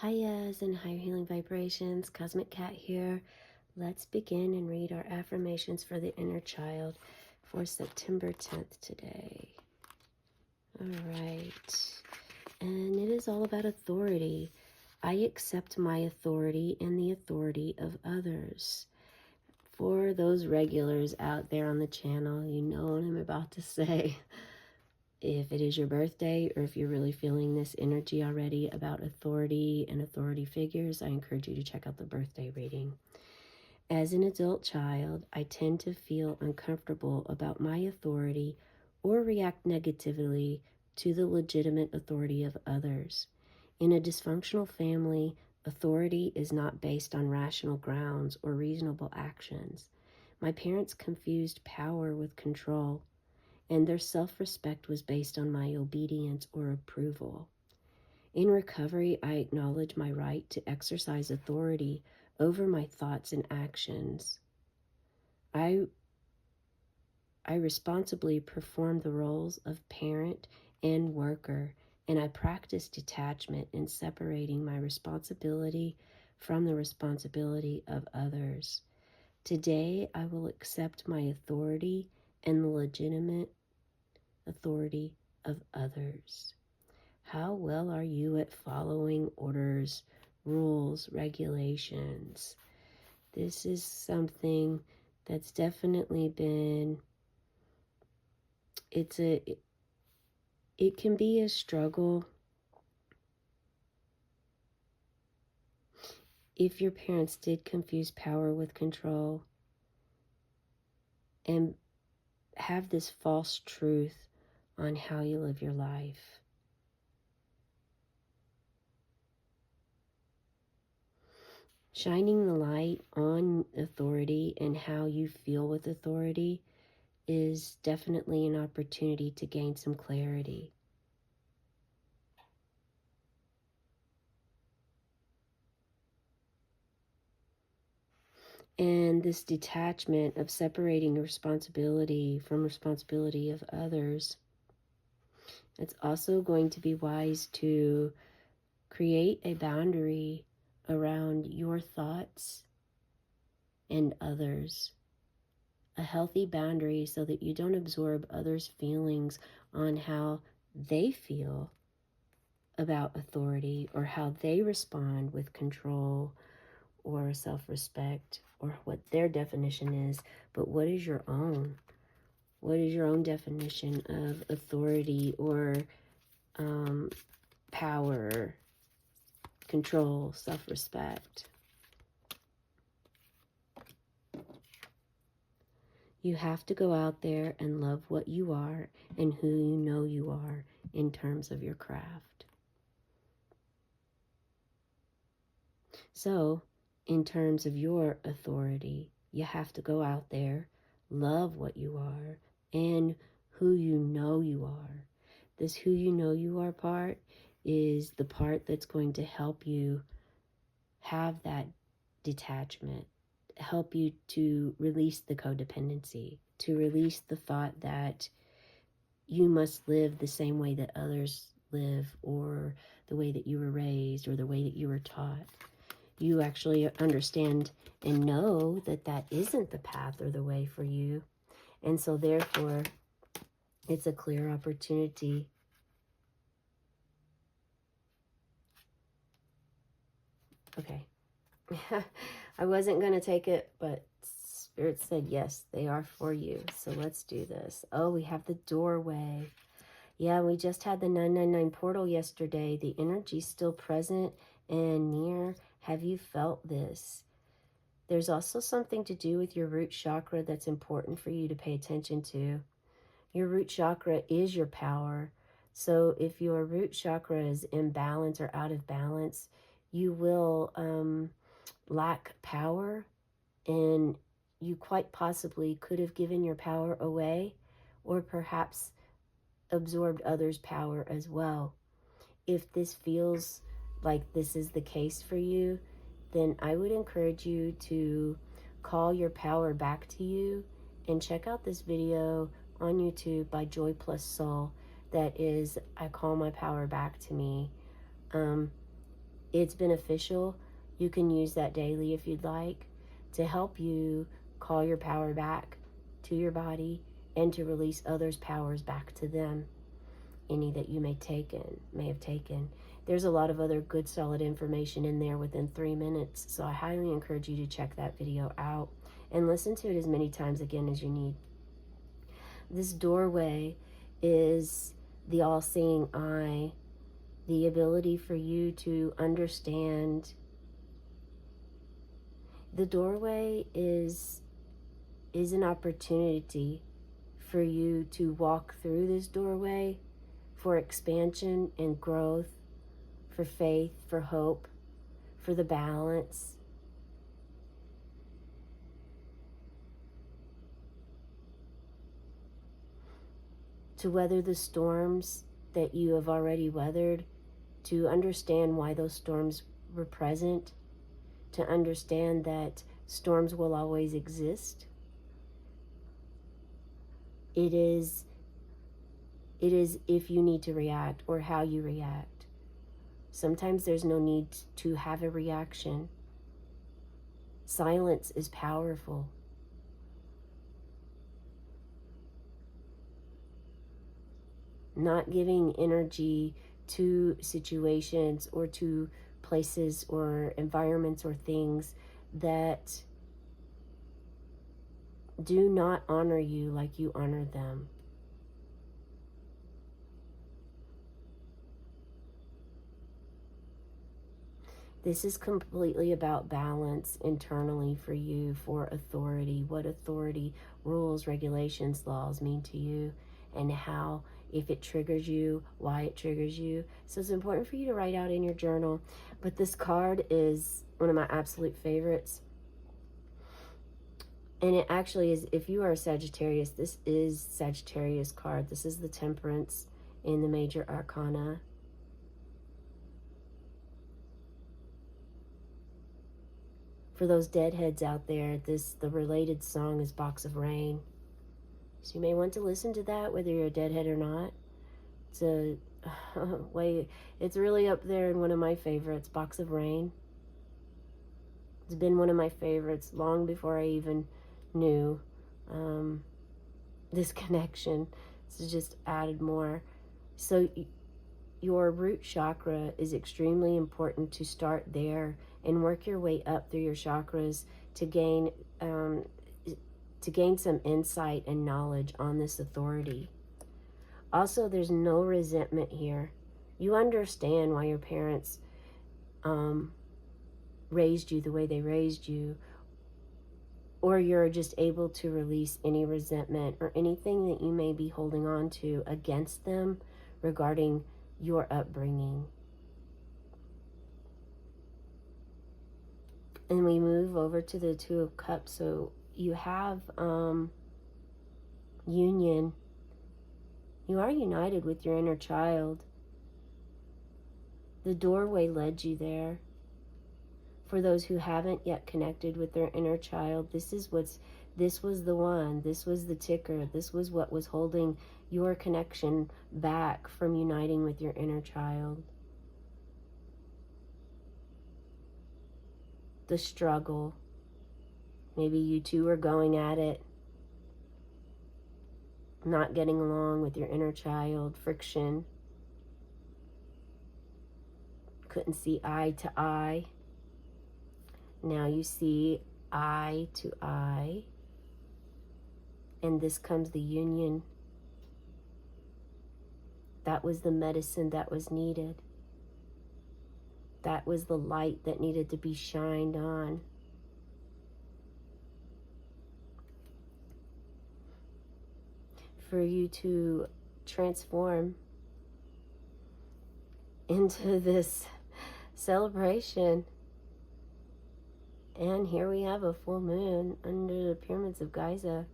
Hiya's and higher healing vibrations. Cosmic Cat here. Let's begin and read our affirmations for the inner child for September 10th today. All right. And it is all about authority. I accept my authority and the authority of others. For those regulars out there on the channel, you know what I'm about to say. If it is your birthday, or if you're really feeling this energy already about authority and authority figures, I encourage you to check out the birthday reading. As an adult child, I tend to feel uncomfortable about my authority or react negatively to the legitimate authority of others. In a dysfunctional family, authority is not based on rational grounds or reasonable actions. My parents confused power with control, and their self-respect was based on my obedience or approval. In recovery, I acknowledge my right to exercise authority over my thoughts and actions. I responsibly perform the roles of parent and worker, and I practice detachment in separating my responsibility from the responsibility of others. Today, I will accept my authority and the legitimate authority of others. How well are you at following orders, rules, regulations? This is something that's definitely been, it can be a struggle if your parents did confuse power with control and have this false truth on how you live your life. Shining the light on authority and how you feel with authority is definitely an opportunity to gain some clarity. And this detachment of separating responsibility from responsibility of others, it's also going to be wise to create a boundary around your thoughts and others. A healthy boundary so that you don't absorb others' feelings on how they feel about authority or how they respond with control or self-respect or what their definition is, but what is your own? What is your own definition of authority or power, control, self-respect? You have to go out there and love what you are and who you know you are in terms of your craft. So, in terms of your authority, you have to go out there, love what you are, and who you know you are. This who you know you are part is the part that's going to help you have that detachment, help you to release the codependency, to release the thought that you must live the same way that others live, or the way that you were raised, or the way that you were taught. You actually understand and know that that isn't the path or the way for you. And so therefore, it's a clear opportunity okay. I wasn't going to take it, but Spirit said, yes, they are for you. So let's do this. Oh, we have the doorway. Yeah, we just had the 999 portal yesterday. The energy's still present and near. Have you felt this? There's also something to do with your root chakra that's important for you to pay attention to. Your root chakra is your power. So if your root chakra is imbalanced or out of balance, you will lack power, and you quite possibly could have given your power away, or perhaps absorbed others' power as well. If this feels like this is the case for you, then I would encourage you to call your power back to you and check out this video on YouTube by Joy Plus Soul that is, I call my power back to me. it's beneficial. You can use that daily if you'd like to help you call your power back to your body and to release others' powers back to them, any that you may have taken. There's a lot of other good solid information in there within 3 minutes, so I highly encourage you to check that video out and listen to it as many times again as you need. This doorway is the all-seeing eye, the ability for you to understand. The doorway is an opportunity for you to walk through this doorway for expansion and growth, for faith, for hope, for the balance. To weather the storms that you have already weathered, to understand why those storms were present, to understand that storms will always exist. It is if you need to react or how you react. Sometimes there's no need to have a reaction. Silence is powerful. Not giving energy to situations or to places or environments or things that do not honor you like you honor them. This is completely about balance internally for you, for authority, what authority, rules, regulations, laws mean to you, and how, if it triggers you, why it triggers you. So it's important for you to write out in your journal. But this card is one of my absolute favorites. And it actually is, if you are a Sagittarius, this is Sagittarius card. This is the Temperance in the Major Arcana. For those deadheads out there, the related song is Box of Rain. So you may want to listen to that, whether you're a deadhead or not. It's a it's really up there in one of my favorites, Box of Rain. It's been one of my favorites long before I even knew this connection. It's just added more. So your root chakra is extremely important to start there and work your way up through your chakras to gain some insight and knowledge on this authority. Also, there's no resentment here. You understand why your parents raised you the way they raised you, or you're just able to release any resentment or anything that you may be holding on to against them regarding your upbringing. And we move over to the Two of Cups. So you have union. You are united with your inner child. The doorway led you there. For those who haven't yet connected with their inner child, this was the one. This was the ticker. This was what was holding your connection back from uniting with your inner child. The struggle. Maybe you two are going at it, not getting along with your inner child, friction. Couldn't see eye to eye. Now you see eye to eye. And this comes the union. That was the medicine that was needed. That was the light that needed to be shined on. For you to transform into this celebration. And here we have a full moon under the pyramids of Giza.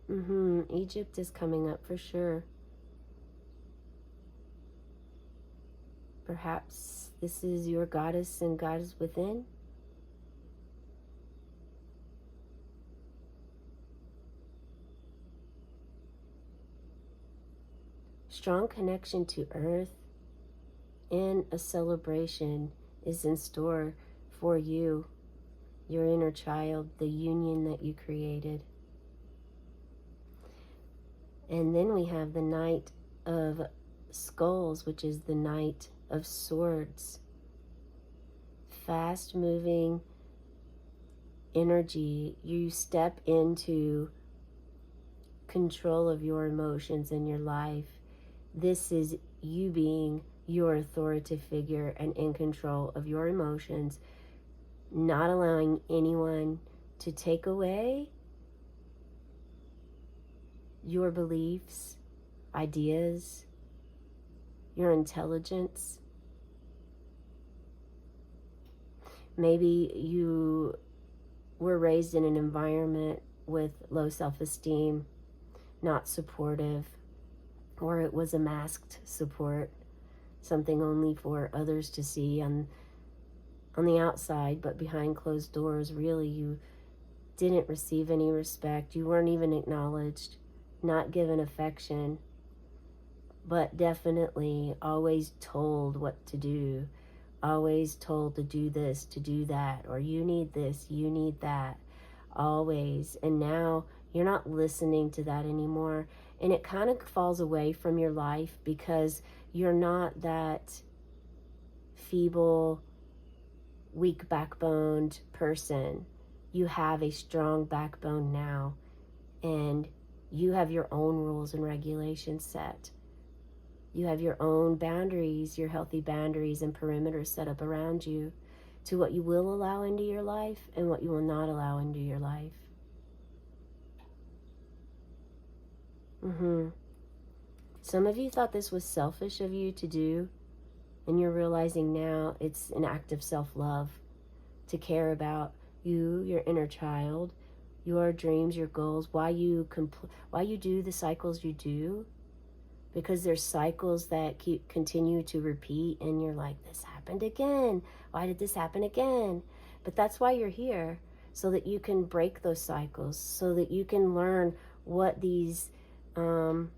Egypt is coming up for sure. Perhaps this is your goddess and goddess within. Strong connection to earth, and a celebration is in store for you, your inner child, the union that you created. And then we have the Knight of Skulls, which is the Knight of Swords. Fast moving energy. You step into control of your emotions in your life. This is you being your authoritative figure and in control of your emotions, not allowing anyone to take away your beliefs, ideas, your intelligence. Maybe you were raised in an environment with low self-esteem, not supportive, or it was a masked support, something only for others to see on the outside, but behind closed doors, really you didn't receive any respect. You weren't even acknowledged, not given affection, but definitely always told what to do, always told to do this, to do that, or you need this, you need that, always. And now you're not listening to that anymore, and it kind of falls away from your life because you're not that feeble, weak backboned person. You have a strong backbone now, and you have your own rules and regulations set. You have your own boundaries, your healthy boundaries and perimeters set up around you to what you will allow into your life and what you will not allow into your life. Some of you thought this was selfish of you to do, and you're realizing now it's an act of self-love to care about you, your inner child, your dreams, your goals, why you do the cycles you do, because there's cycles that continue to repeat, and you're like, this happened again. Why did this happen again? But that's why you're here, so that you can break those cycles, so that you can learn what these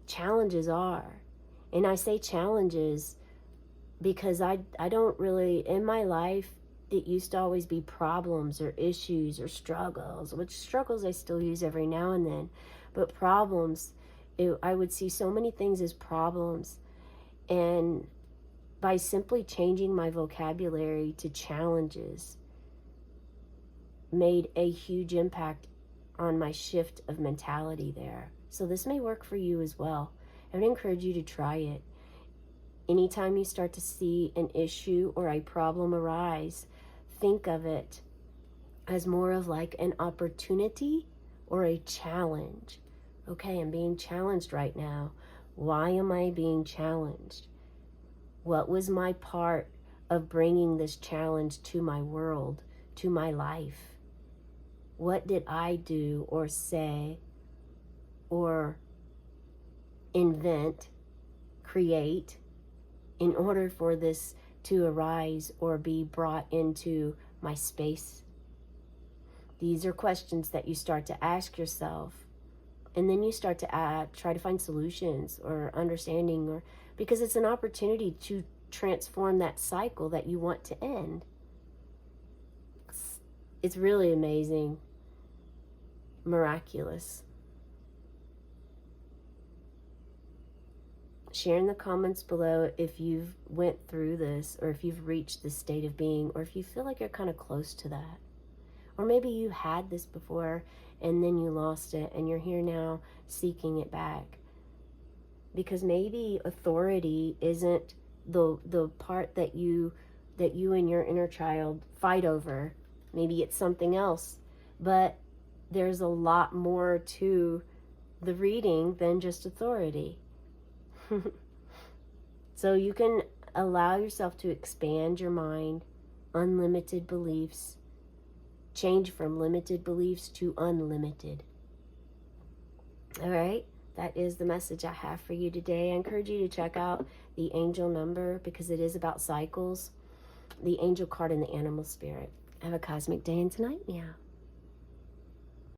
challenges are. And I say challenges because I don't really, in my life, it used to always be problems or issues or struggles, which struggles I still use every now and then, but problems, I would see so many things as problems. And by simply changing my vocabulary to challenges, made a huge impact on my shift of mentality there. So this may work for you as well. I would encourage you to try it. Anytime you start to see an issue or a problem arise, think of it as more of like an opportunity or a challenge. Okay, I'm being challenged right now. Why am I being challenged? What was my part of bringing this challenge to my world, to my life? What did I do or say or invent, create, in order for this to arise or be brought into my space? These are questions that you start to ask yourself, and then you start to try to find solutions or understanding, or because it's an opportunity to transform that cycle that you want to end. It's really amazing, miraculous. Share in the comments below if you've went through this, or if you've reached this state of being, or if you feel like you're kind of close to that. Or maybe you had this before and then you lost it and you're here now seeking it back. Because maybe authority isn't the part that you and your inner child fight over. Maybe it's something else. But there's a lot more to the reading than just authority. So you can allow yourself to expand your mind, unlimited beliefs, change from limited beliefs to unlimited. All right, that is the message I have for you today. I encourage you to check out the angel number because it is about cycles, the angel card and the animal spirit. Have a cosmic day and tonight, meow.